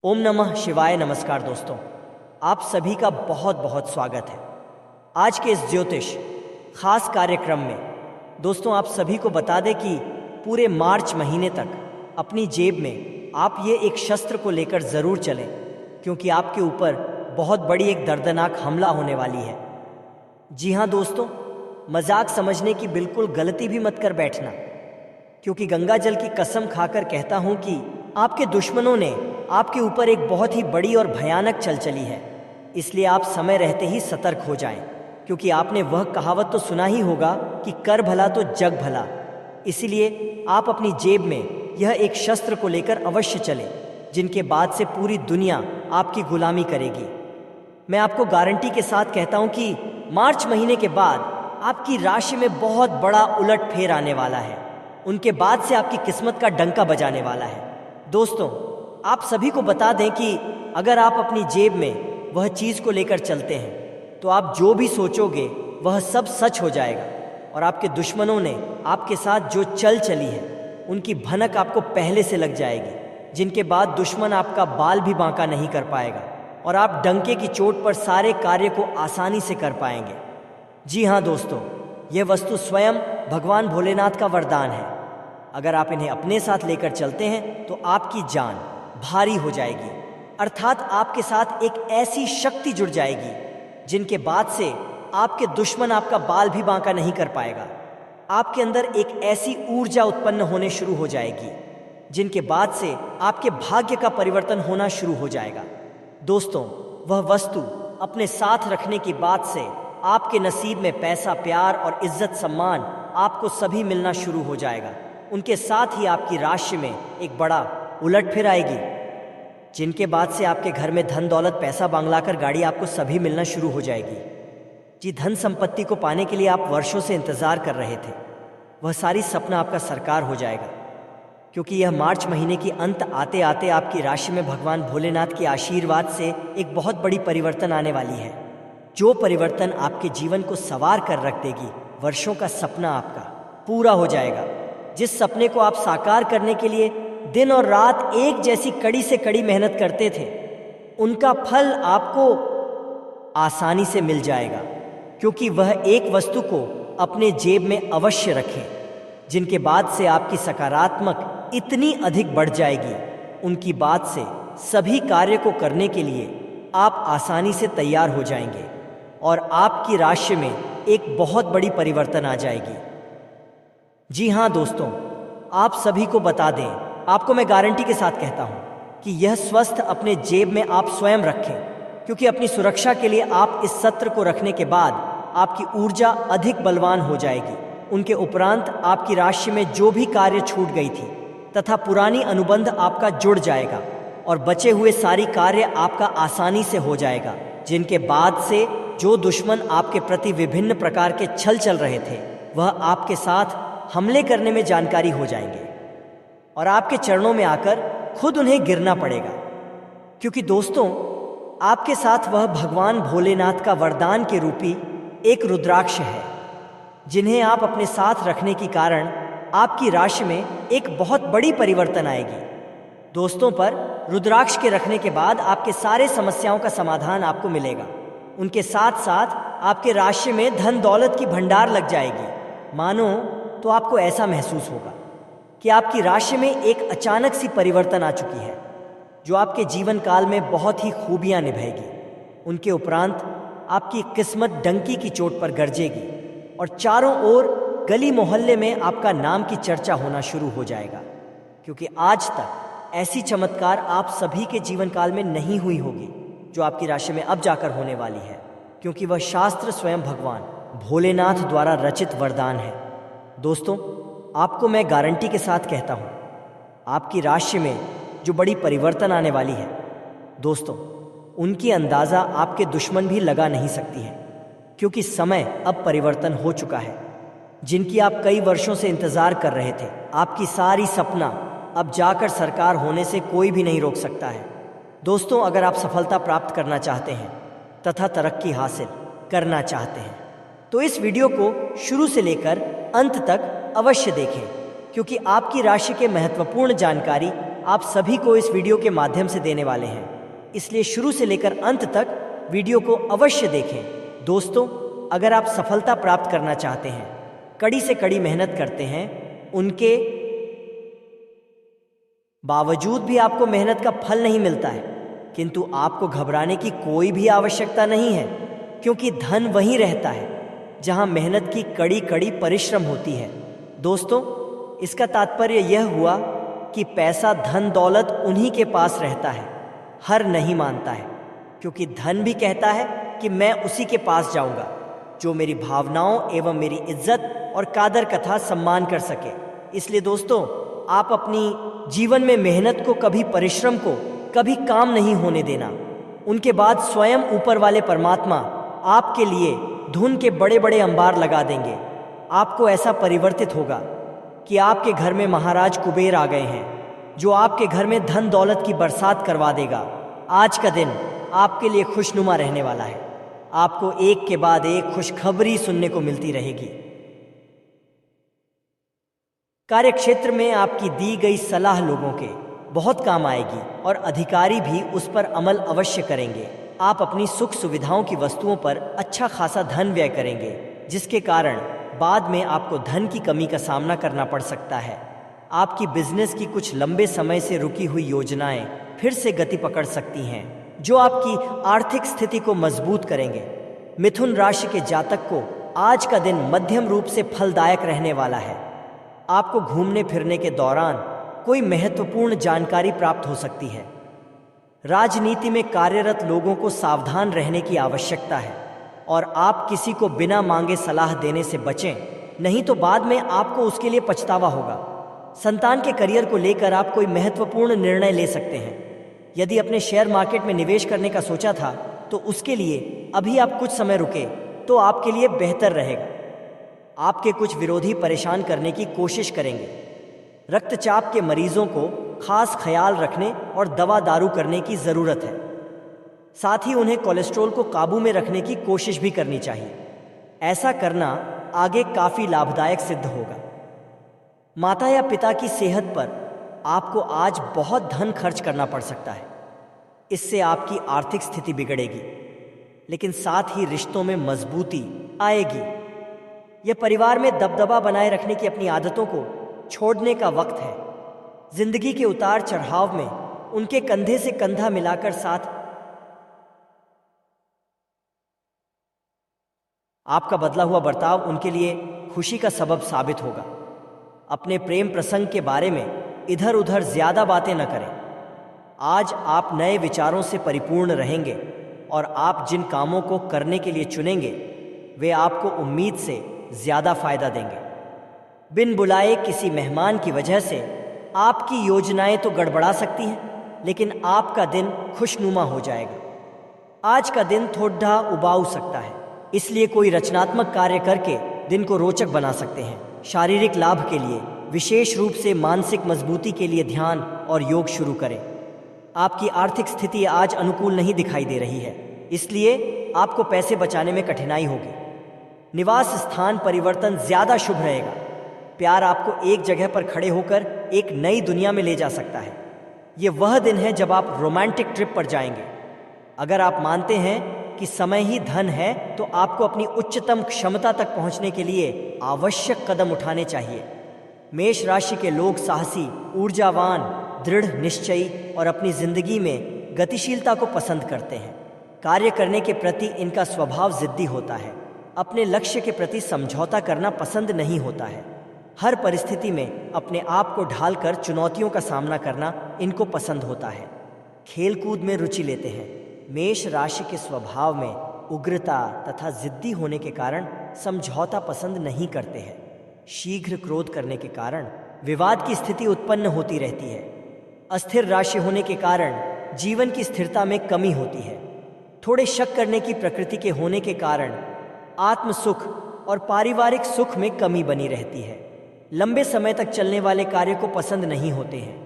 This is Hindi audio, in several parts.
ओम नमः शिवाय। नमस्कार दोस्तों, आप सभी का बहुत बहुत स्वागत है आज के इस ज्योतिष खास कार्यक्रम में। दोस्तों, आप सभी को बता दें कि पूरे मार्च महीने तक अपनी जेब में आप ये एक शस्त्र को लेकर ज़रूर चलें, क्योंकि आपके ऊपर बहुत बड़ी एक दर्दनाक हमला होने वाली है। जी हाँ दोस्तों, मजाक समझने की बिल्कुल गलती भी मत कर बैठना, क्योंकि गंगा जल की कसम खाकर कहता हूँ कि आपके दुश्मनों ने आपके ऊपर एक बहुत ही बड़ी और भयानक छल चली है। इसलिए आप समय रहते ही सतर्क हो जाएं, क्योंकि आपने वह कहावत तो सुना ही होगा कि कर भला तो जग भला। इसीलिए आप अपनी जेब में यह एक शस्त्र को लेकर अवश्य चलें, जिनके बाद से पूरी दुनिया आपकी गुलामी करेगी। मैं आपको गारंटी के साथ कहता हूं कि मार्च महीने के बाद आपकी राशि में बहुत बड़ा उलटफेर आने वाला है। उनके बाद से आपकी किस्मत का डंका बजाने वाला है। दोस्तों, आप सभी को बता दें कि अगर आप अपनी जेब में वह चीज़ को लेकर चलते हैं तो आप जो भी सोचोगे वह सब सच हो जाएगा, और आपके दुश्मनों ने आपके साथ जो चल चली है उनकी भनक आपको पहले से लग जाएगी, जिनके बाद दुश्मन आपका बाल भी बांका नहीं कर पाएगा और आप डंके की चोट पर सारे कार्य को आसानी से कर पाएंगे। जी हाँ दोस्तों, यह वस्तु स्वयं भगवान भोलेनाथ का वरदान है। अगर आप इन्हें अपने साथ लेकर चलते हैं तो आपकी जान भारी हो जाएगी, अर्थात आपके साथ एक ऐसी शक्ति जुड़ जाएगी जिनके बाद से आपके दुश्मन आपका बाल भी बांका नहीं कर पाएगा। आपके अंदर एक ऐसी ऊर्जा उत्पन्न होने शुरू हो जाएगी जिनके बाद से आपके भाग्य का परिवर्तन होना शुरू हो जाएगा। दोस्तों, वह वस्तु अपने साथ रखने की बात से आपके नसीब में पैसा, प्यार और इज्जत सम्मान आपको सभी मिलना शुरू हो जाएगा। उनके साथ ही आपकी राशि में एक बड़ा उलटफेर आएगी, जिनके बाद से आपके घर में धन दौलत, पैसा, बंगला कर गाड़ी आपको सभी मिलना शुरू हो जाएगी। जी, धन संपत्ति को पाने के लिए आप वर्षों से इंतजार कर रहे थे, वह सारी सपना आपका साकार हो जाएगा, क्योंकि यह मार्च महीने की अंत आते आते आपकी राशि में भगवान भोलेनाथ के आशीर्वाद से एक बहुत बड़ी परिवर्तन आने वाली है, जो परिवर्तन आपके जीवन को संवार कर रख देगी। वर्षों का सपना आपका पूरा हो जाएगा। जिस सपने को आप साकार करने के लिए दिन और रात एक जैसी कड़ी से कड़ी मेहनत करते थे, उनका फल आपको आसानी से मिल जाएगा, क्योंकि वह एक वस्तु को अपने जेब में अवश्य रखें, जिनके बाद से आपकी सकारात्मक इतनी अधिक बढ़ जाएगी, उनकी बात से सभी कार्य को करने के लिए आप आसानी से तैयार हो जाएंगे और आपकी राशि में एक बहुत बड़ी परिवर्तन आ जाएगी। जी हाँ दोस्तों, आप सभी को बता दें, आपको मैं गारंटी के साथ कहता हूँ कि यह स्वस्थ अपने जेब में आप स्वयं रखें, क्योंकि अपनी सुरक्षा के लिए आप इस सत्र को रखने के बाद आपकी ऊर्जा अधिक बलवान हो जाएगी। उनके उपरांत आपकी राशि में जो भी कार्य छूट गई थी तथा पुरानी अनुबंध आपका जुड़ जाएगा और बचे हुए सारी कार्य आपका आसानी से हो जाएगा, जिनके बाद से जो दुश्मन आपके प्रति विभिन्न प्रकार के छल चल रहे थे वह आपके साथ हमले करने में जानकारी हो जाएंगे और आपके चरणों में आकर खुद उन्हें गिरना पड़ेगा, क्योंकि दोस्तों, आपके साथ वह भगवान भोलेनाथ का वरदान के रूपी एक रुद्राक्ष है, जिन्हें आप अपने साथ रखने के कारण आपकी राशि में एक बहुत बड़ी परिवर्तन आएगी। दोस्तों, पर रुद्राक्ष के रखने के बाद आपके सारे समस्याओं का समाधान आपको मिलेगा। उनके साथ साथ आपके राशि में धन दौलत की भंडार लग जाएगी। मानो तो आपको ऐसा महसूस होगा कि आपकी राशि में एक अचानक सी परिवर्तन आ चुकी है, जो आपके जीवन काल में बहुत ही खूबियां निभाएगी। उनके उपरांत आपकी किस्मत डंकी की चोट पर गरजेगी और चारों ओर गली मोहल्ले में आपका नाम की चर्चा होना शुरू हो जाएगा, क्योंकि आज तक ऐसी चमत्कार आप सभी के जीवन काल में नहीं हुई होगी जो आपकी राशि में अब जाकर होने वाली है, क्योंकि वह शास्त्र स्वयं भगवान भोलेनाथ द्वारा रचित वरदान है। दोस्तों, आपको मैं गारंटी के साथ कहता हूँ, आपकी राशि में जो बड़ी परिवर्तन आने वाली है दोस्तों, उनकी अंदाज़ा आपके दुश्मन भी लगा नहीं सकती है, क्योंकि समय अब परिवर्तन हो चुका है। जिनकी आप कई वर्षों से इंतज़ार कर रहे थे, आपकी सारी सपना अब जाकर साकार होने से कोई भी नहीं रोक सकता है। दोस्तों, अगर आप सफलता प्राप्त करना चाहते हैं तथा तरक्की हासिल करना चाहते हैं तो इस वीडियो को शुरू से लेकर अंत तक अवश्य देखें, क्योंकि आपकी राशि के महत्वपूर्ण जानकारी आप सभी को इस वीडियो के माध्यम से देने वाले हैं, इसलिए शुरू से लेकर अंत तक वीडियो को अवश्य देखें। दोस्तों, अगर आप सफलता प्राप्त करना चाहते हैं, कड़ी से कड़ी मेहनत करते हैं, उनके बावजूद भी आपको मेहनत का फल नहीं मिलता है, किंतु आपको घबराने की कोई भी आवश्यकता नहीं है, क्योंकि धन वहीं रहता है जहां मेहनत की कड़ी कड़ी परिश्रम होती है। दोस्तों, इसका तात्पर्य यह हुआ कि पैसा धन दौलत उन्हीं के पास रहता है, हर नहीं मानता है, क्योंकि धन भी कहता है कि मैं उसी के पास जाऊंगा जो मेरी भावनाओं एवं मेरी इज्जत और कादर कथा सम्मान कर सके। इसलिए दोस्तों, आप अपनी जीवन में मेहनत को कभी, परिश्रम को कभी काम नहीं होने देना। उनके बाद स्वयं ऊपर वाले परमात्मा आपके लिए धुन के बड़े बड़े अंबार लगा देंगे। आपको ऐसा परिवर्तित होगा कि आपके घर में महाराज कुबेर आ गए हैं, जो आपके घर में धन दौलत की बरसात करवा देगा। आज का दिन आपके लिए खुशनुमा रहने वाला है। आपको एक के बाद एक खुशखबरी सुनने को मिलती रहेगी। कार्यक्षेत्र में आपकी दी गई सलाह लोगों के बहुत काम आएगी और अधिकारी भी उस पर अमल अवश्य करेंगे। आप अपनी सुख सुविधाओं की वस्तुओं पर अच्छा खासा धन व्यय करेंगे, जिसके कारण बाद में आपको धन की कमी का सामना करना पड़ सकता है। आपकी बिजनेस की कुछ लंबे समय से रुकी हुई योजनाएं फिर से गति पकड़ सकती हैं, जो आपकी आर्थिक स्थिति को मजबूत करेंगे। मिथुन राशि के जातक को आज का दिन मध्यम रूप से फलदायक रहने वाला है। आपको घूमने फिरने के दौरान कोई महत्वपूर्ण जानकारी प्राप्त हो सकती है। राजनीति में कार्यरत लोगों को सावधान रहने की आवश्यकता है और आप किसी को बिना मांगे सलाह देने से बचें, नहीं तो बाद में आपको उसके लिए पछतावा होगा। संतान के करियर को लेकर आप कोई महत्वपूर्ण निर्णय ले सकते हैं। यदि अपने शेयर मार्केट में निवेश करने का सोचा था, तो उसके लिए अभी आप कुछ समय रुके तो आपके लिए बेहतर रहेगा। आपके कुछ विरोधी परेशान करने की कोशिश करेंगे। रक्तचाप के मरीजों को खास ख्याल रखने और दवा दारू करने की ज़रूरत है। साथ ही उन्हें कोलेस्ट्रॉल को काबू में रखने की कोशिश भी करनी चाहिए। ऐसा करना आगे काफ़ी लाभदायक सिद्ध होगा। माता या पिता की सेहत पर आपको आज बहुत धन खर्च करना पड़ सकता है। इससे आपकी आर्थिक स्थिति बिगड़ेगी, लेकिन साथ ही रिश्तों में मजबूती आएगी। यह परिवार में दबदबा बनाए रखने की अपनी आदतों को छोड़ने का वक्त है। जिंदगी के उतार चढ़ाव में उनके कंधे से कंधा मिलाकर साथ आपका बदला हुआ बर्ताव उनके लिए खुशी का सबब साबित होगा। अपने प्रेम प्रसंग के बारे में इधर उधर ज्यादा बातें न करें। आज आप नए विचारों से परिपूर्ण रहेंगे और आप जिन कामों को करने के लिए चुनेंगे, वे आपको उम्मीद से ज्यादा फायदा देंगे। बिन बुलाए किसी मेहमान की वजह से आपकी योजनाएं तो गड़बड़ा सकती हैं, लेकिन आपका दिन खुशनुमा हो जाएगा। आज का दिन थोड़ा उबाऊ सकता है, इसलिए कोई रचनात्मक कार्य करके दिन को रोचक बना सकते हैं। शारीरिक लाभ के लिए, विशेष रूप से मानसिक मजबूती के लिए ध्यान और योग शुरू करें। आपकी आर्थिक स्थिति आज अनुकूल नहीं दिखाई दे रही है, इसलिए आपको पैसे बचाने में कठिनाई होगी। निवास स्थान परिवर्तन ज्यादा शुभ रहेगा। प्यार आपको एक जगह पर खड़े होकर एक नई दुनिया में ले जा सकता है। ये वह दिन है जब आप रोमांटिक ट्रिप पर जाएंगे। अगर आप मानते हैं कि समय ही धन है, तो आपको अपनी उच्चतम क्षमता तक पहुंचने के लिए आवश्यक कदम उठाने चाहिए। मेष राशि के लोग साहसी, ऊर्जावान, दृढ़ निश्चयी और अपनी जिंदगी में गतिशीलता को पसंद करते हैं। कार्य करने के प्रति इनका स्वभाव जिद्दी होता है। अपने लक्ष्य के प्रति समझौता करना पसंद नहीं होता है। हर परिस्थिति में अपने आप को ढालकर चुनौतियों का सामना करना इनको पसंद होता है। खेलकूद में रुचि लेते हैं। मेष राशि के स्वभाव में उग्रता तथा जिद्दी होने के कारण समझौता पसंद नहीं करते हैं। शीघ्र क्रोध करने के कारण विवाद की स्थिति उत्पन्न होती रहती है। अस्थिर राशि होने के कारण जीवन की स्थिरता में कमी होती है। थोड़े शक करने की प्रकृति के होने के कारण आत्म सुख और पारिवारिक सुख में कमी बनी रहती है। लंबे समय तक चलने वाले कार्य को पसंद नहीं होते हैं।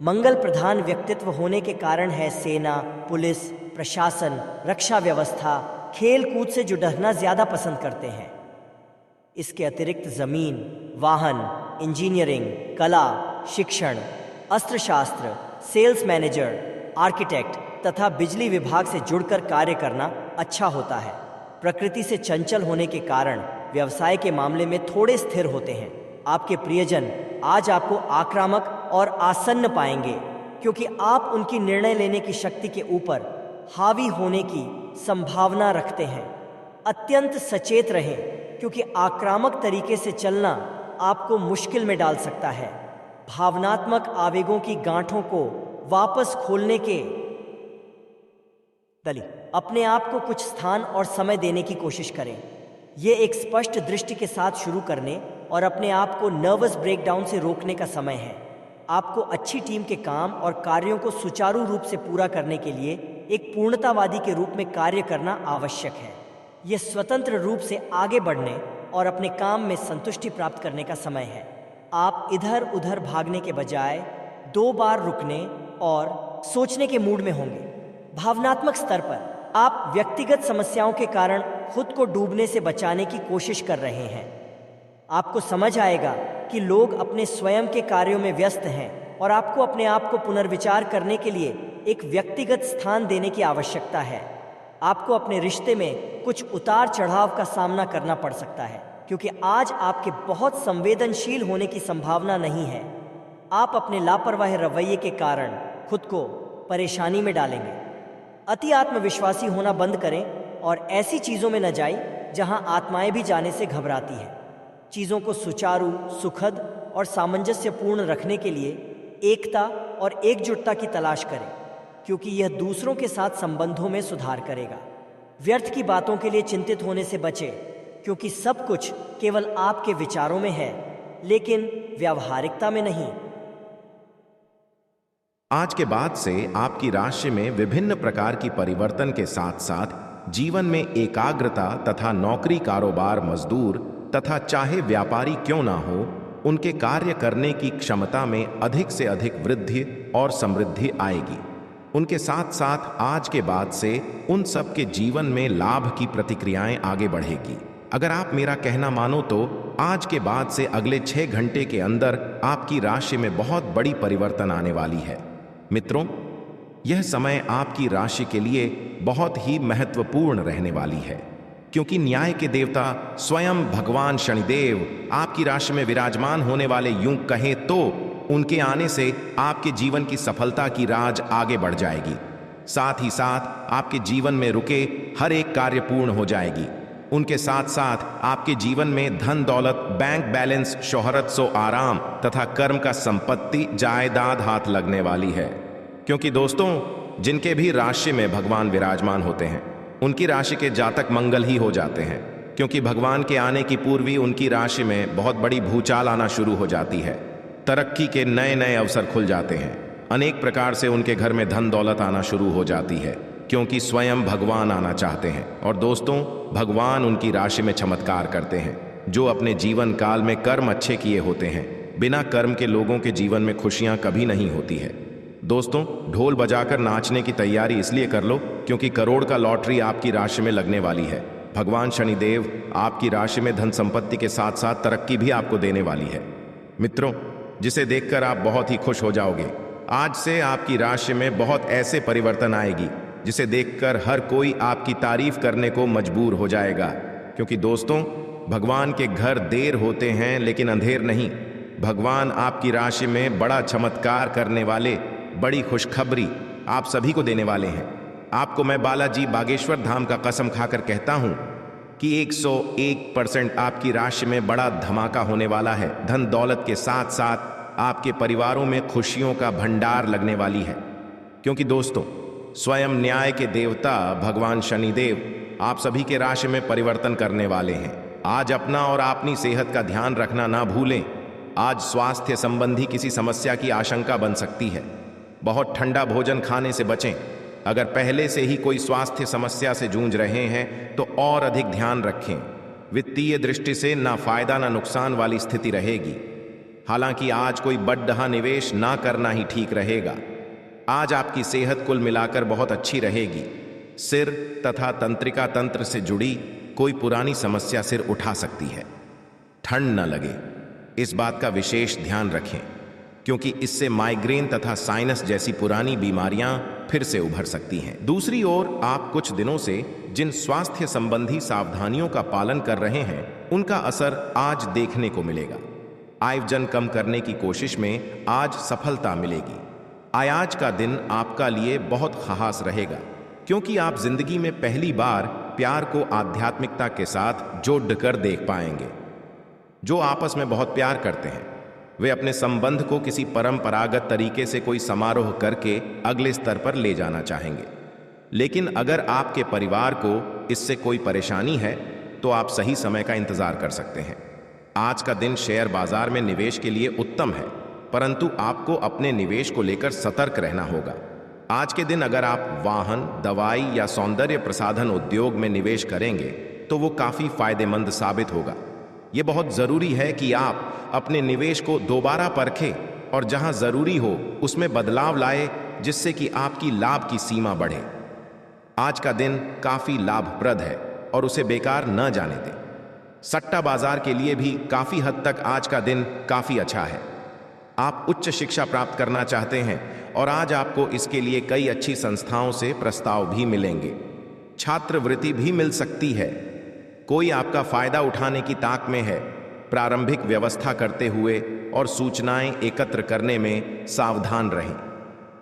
मंगल प्रधान व्यक्तित्व होने के कारण है सेना, पुलिस, प्रशासन, रक्षा व्यवस्था, खेल कूद से जुड़ना ज्यादा पसंद करते हैं। इसके अतिरिक्त जमीन, वाहन, इंजीनियरिंग, कला, शिक्षण, अस्त्र शास्त्र, सेल्स मैनेजर, आर्किटेक्ट तथा बिजली विभाग से जुड़कर कार्य करना अच्छा होता है। प्रकृति से चंचल होने के कारण व्यवसाय के मामले में थोड़े स्थिर होते हैं। आपके प्रियजन आज आपको आक्रामक और आसन्न पाएंगे, क्योंकि आप उनकी निर्णय लेने की शक्ति के ऊपर हावी होने की संभावना रखते हैं। अत्यंत सचेत रहें, क्योंकि आक्रामक तरीके से चलना आपको मुश्किल में डाल सकता है। भावनात्मक आवेगों की गांठों को वापस खोलने के दली अपने आप को कुछ स्थान और समय देने की कोशिश करें। ये एक स्पष्ट दृष्टि के साथ शुरू करने और अपने आप को नर्वस ब्रेकडाउन से रोकने का समय है। आपको अच्छी टीम के काम और कार्यों को सुचारू रूप से पूरा करने के लिए एक पूर्णतावादी के रूप में कार्य करना आवश्यक है। यह स्वतंत्र रूप से आगे बढ़ने और अपने काम में संतुष्टि प्राप्त करने का समय है। आप इधर उधर भागने के बजाय 2 बार रुकने और सोचने के मूड में होंगे। भावनात्मक स्तर पर आप व्यक्तिगत समस्याओं के कारण खुद को डूबने से बचाने की कोशिश कर रहे हैं। आपको समझ आएगा कि लोग अपने स्वयं के कार्यों में व्यस्त हैं और आपको अपने आप को पुनर्विचार करने के लिए एक व्यक्तिगत स्थान देने की आवश्यकता है। आपको अपने रिश्ते में कुछ उतार चढ़ाव का सामना करना पड़ सकता है, क्योंकि आज आपके बहुत संवेदनशील होने की संभावना नहीं है। आप अपने लापरवाह रवैये के कारण खुद को परेशानी में डालेंगे। अति आत्मविश्वासी होना बंद करें और ऐसी चीज़ों में न जाएं जहां आत्माएं भी जाने से घबराती हैं। चीज़ों को सुचारू, सुखद और सामंजस्यपूर्ण रखने के लिए एकता और एकजुटता की तलाश करें, क्योंकि यह दूसरों के साथ संबंधों में सुधार करेगा। व्यर्थ की बातों के लिए चिंतित होने से बचें, क्योंकि सब कुछ केवल आपके विचारों में है, लेकिन व्यावहारिकता में नहीं। आज के बाद से आपकी राशि में विभिन्न प्रकार की परिवर्तन के साथ साथ जीवन में एकाग्रता तथा नौकरी, कारोबार, मजदूर तथा चाहे व्यापारी क्यों ना हो, उनके कार्य करने की क्षमता में अधिक से अधिक वृद्धि और समृद्धि आएगी। उनके साथ साथ आज के बाद से उन सब के जीवन में लाभ की प्रतिक्रियाएं आगे बढ़ेगी। अगर आप मेरा कहना मानो तो आज के बाद से अगले 6 घंटे के अंदर आपकी राशि में बहुत बड़ी परिवर्तन आने वाली है। मित्रों, यह समय आपकी राशि के लिए बहुत ही महत्वपूर्ण रहने वाली है, क्योंकि न्याय के देवता स्वयं भगवान शनिदेव आपकी राशि में विराजमान होने वाले, यूं कहें तो उनके आने से आपके जीवन की सफलता की राज आगे बढ़ जाएगी। साथ ही साथ आपके जीवन में रुके हर एक कार्य पूर्ण हो जाएगी। उनके साथ साथ आपके जीवन में धन दौलत, बैंक बैलेंस, शोहरत, सो आराम तथा कर्म का संपत्ति, जायदाद हाथ लगने वाली है। क्योंकि दोस्तों, जिनके भी राशि में भगवान विराजमान होते हैं उनकी राशि के जातक मंगल ही हो जाते हैं, क्योंकि भगवान के आने की पूर्व ही उनकी राशि में बहुत बड़ी भूचाल आना शुरू हो जाती है। तरक्की के नए नए अवसर खुल जाते हैं। अनेक प्रकार से उनके घर में धन दौलत आना शुरू हो जाती है, क्योंकि स्वयं भगवान आना चाहते हैं। और दोस्तों, भगवान उनकी राशि में चमत्कार करते हैं। जो अपने जीवन काल में कर्म अच्छे किए होते हैं, बिना कर्म के लोगों के जीवन में खुशियां कभी नहीं होती है। दोस्तों, ढोल बजाकर नाचने की तैयारी इसलिए कर लो क्योंकि करोड़ का लॉटरी आपकी राशि में लगने वाली है। भगवान शनिदेव आपकी राशि में धन संपत्ति के साथ साथ तरक्की भी आपको देने वाली है। मित्रों, जिसे देखकर आप बहुत ही खुश हो जाओगे। आज से आपकी राशि में बहुत ऐसे परिवर्तन आएगी जिसे देखकर हर कोई आपकी तारीफ करने को मजबूर हो जाएगा। क्योंकि दोस्तों, भगवान के घर देर होते हैं लेकिन अंधेर नहीं। भगवान आपकी राशि में बड़ा चमत्कार करने वाले, बड़ी खुशखबरी आप सभी को देने वाले हैं। आपको मैं बालाजी बागेश्वर धाम का कसम खाकर कहता हूं कि 101% आपकी राशि में बड़ा धमाका होने वाला है। धन दौलत के साथ साथ आपके परिवारों में खुशियों का भंडार लगने वाली है। क्योंकि दोस्तों, स्वयं न्याय के देवता भगवान शनिदेव आप सभी के राशि में परिवर्तन करने वाले हैं। आज अपना और अपनी सेहत का ध्यान रखना ना भूलें। आज स्वास्थ्य संबंधी किसी समस्या की आशंका बन सकती है। बहुत ठंडा भोजन खाने से बचें। अगर पहले से ही कोई स्वास्थ्य समस्या से जूझ रहे हैं तो और अधिक ध्यान रखें। वित्तीय दृष्टि से ना फायदा ना नुकसान वाली स्थिति रहेगी। हालांकि आज कोई बड़ा निवेश ना करना ही ठीक रहेगा। आज आपकी सेहत कुल मिलाकर बहुत अच्छी रहेगी। सिर तथा तंत्रिका तंत्र से जुड़ी कोई पुरानी समस्या सिर उठा सकती है। ठंड न लगे, इस बात का विशेष ध्यान रखें। क्योंकि इससे माइग्रेन तथा साइनस जैसी पुरानी बीमारियां फिर से उभर सकती हैं। दूसरी ओर आप कुछ दिनों से जिन स्वास्थ्य संबंधी सावधानियों का पालन कर रहे हैं उनका असर आज देखने को मिलेगा। आय वजन कम करने की कोशिश में आज सफलता मिलेगी। आज का दिन आपका लिए बहुत खास रहेगा क्योंकि आप जिंदगी में पहली बार प्यार को आध्यात्मिकता के साथ जोड़कर देख पाएंगे। जो आपस में बहुत प्यार करते हैं वे अपने संबंध को किसी परंपरागत तरीके से कोई समारोह करके अगले स्तर पर ले जाना चाहेंगे। लेकिन अगर आपके परिवार को इससे कोई परेशानी है तो आप सही समय का इंतजार कर सकते हैं। आज का दिन शेयर बाजार में निवेश के लिए उत्तम है, परंतु आपको अपने निवेश को लेकर सतर्क रहना होगा। आज के दिन अगर आप वाहन, दवाई या सौंदर्य प्रसाधन उद्योग में निवेश करेंगे तो वो काफी फायदेमंद साबित होगा। ये बहुत जरूरी है कि आप अपने निवेश को दोबारा परखें और जहां जरूरी हो उसमें बदलाव लाए जिससे कि आपकी लाभ की सीमा बढ़े। आज का दिन काफी लाभप्रद है और उसे बेकार न जाने दें। सट्टा बाजार के लिए भी काफी हद तक आज का दिन काफी अच्छा है। आप उच्च शिक्षा प्राप्त करना चाहते हैं और आज आपको इसके लिए कई अच्छी संस्थाओं से प्रस्ताव भी मिलेंगे। छात्रवृत्ति भी मिल सकती है। कोई आपका फायदा उठाने की ताक में है। प्रारंभिक व्यवस्था करते हुए और सूचनाएं एकत्र करने में सावधान रहें।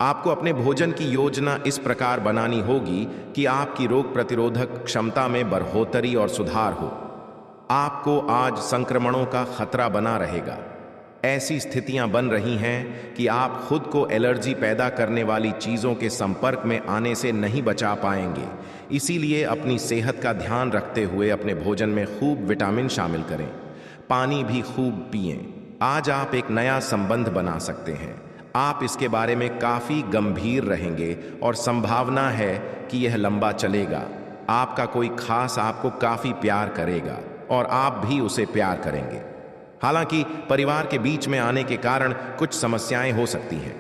आपको अपने भोजन की योजना इस प्रकार बनानी होगी कि आपकी रोग प्रतिरोधक क्षमता में बढ़ोतरी और सुधार हो। आपको आज संक्रमणों का खतरा बना रहेगा। ऐसी स्थितियां बन रही हैं कि आप खुद को एलर्जी पैदा करने वाली चीजों के संपर्क में आने से नहीं बचा पाएंगे। इसीलिए अपनी सेहत का ध्यान रखते हुए अपने भोजन में खूब विटामिन शामिल करें। पानी भी खूब पिएं। आज आप एक नया संबंध बना सकते हैं। आप इसके बारे में काफी गंभीर रहेंगे और संभावना है कि यह लंबा चलेगा। आपका कोई खास आपको काफी प्यार करेगा और आप भी उसे प्यार करेंगे। हालांकि परिवार के बीच में आने के कारण कुछ समस्याएं हो सकती हैं।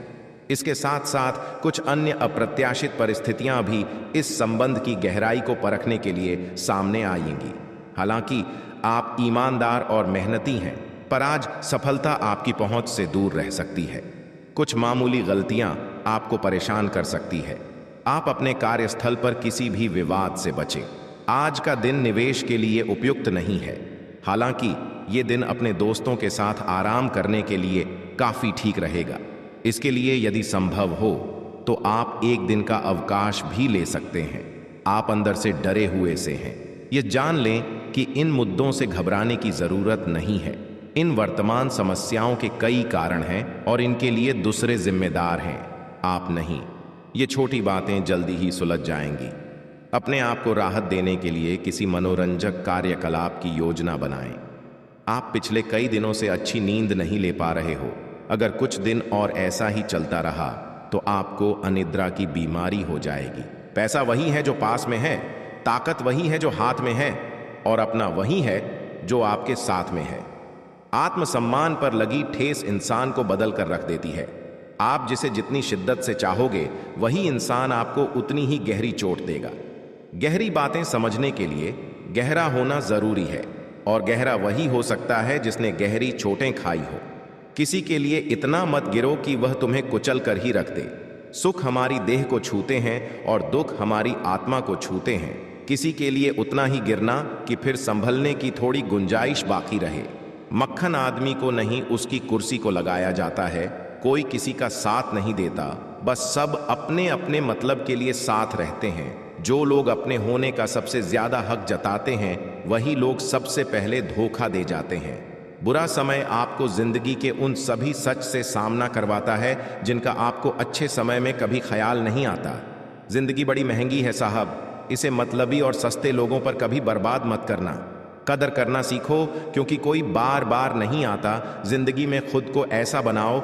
इसके साथ साथ कुछ अन्य अप्रत्याशित परिस्थितियां भी इस संबंध की गहराई को परखने के लिए सामने आएंगी। हालांकि आप ईमानदार और मेहनती हैं, पर आज सफलता आपकी पहुंच से दूर रह सकती है। कुछ मामूली गलतियां आपको परेशान कर सकती है। आप अपने कार्यस्थल पर किसी भी विवाद से बचें। आज का दिन निवेश के लिए उपयुक्त नहीं है। हालांकि ये दिन अपने दोस्तों के साथ आराम करने के लिए काफी ठीक रहेगा। इसके लिए यदि संभव हो तो आप एक दिन का अवकाश भी ले सकते हैं। आप अंदर से डरे हुए से हैं। ये जान लें कि इन मुद्दों से घबराने की जरूरत नहीं है। इन वर्तमान समस्याओं के कई कारण हैं और इनके लिए दूसरे जिम्मेदार हैं, आप नहीं। ये छोटी बातें जल्दी ही सुलझ जाएंगी। अपने आप को राहत देने के लिए किसी मनोरंजक कार्यकलाप की योजना बनाएं। आप पिछले कई दिनों से अच्छी नींद नहीं ले पा रहे हो। अगर कुछ दिन और ऐसा ही चलता रहा तो आपको अनिद्रा की बीमारी हो जाएगी। पैसा वही है जो पास में है, ताकत वही है जो हाथ में है, और अपना वही है जो आपके साथ में है। आत्मसम्मान पर लगी ठेस इंसान को बदल कर रख देती है। आप जिसे जितनी शिद्दत से चाहोगे वही इंसान आपको उतनी ही गहरी चोट देगा। गहरी बातें समझने के लिए गहरा होना जरूरी है, और गहरा वही हो सकता है जिसने गहरी चोटें खाई हो। किसी के लिए इतना मत गिरो कि वह तुम्हें कुचल कर ही रख दे। सुख हमारी देह को छूते हैं और दुख हमारी आत्मा को छूते हैं। किसी के लिए उतना ही गिरना कि फिर संभलने की थोड़ी गुंजाइश बाकी रहे। मक्खन आदमी को नहीं उसकी कुर्सी को लगाया जाता है। कोई किसी का साथ नहीं देता, बस सब अपने अपने मतलब के लिए साथ रहते हैं। जो लोग अपने होने का सबसे ज्यादा हक जताते हैं वही लोग सबसे पहले धोखा दे जाते हैं। बुरा समय आपको जिंदगी के उन सभी सच से सामना करवाता है जिनका आपको अच्छे समय में कभी ख्याल नहीं आता। जिंदगी बड़ी महंगी है साहब, इसे मतलबी और सस्ते लोगों पर कभी बर्बाद मत करना। कदर करना सीखो, क्योंकि कोई बार बार नहीं आता। जिंदगी में खुद को ऐसा बनाओ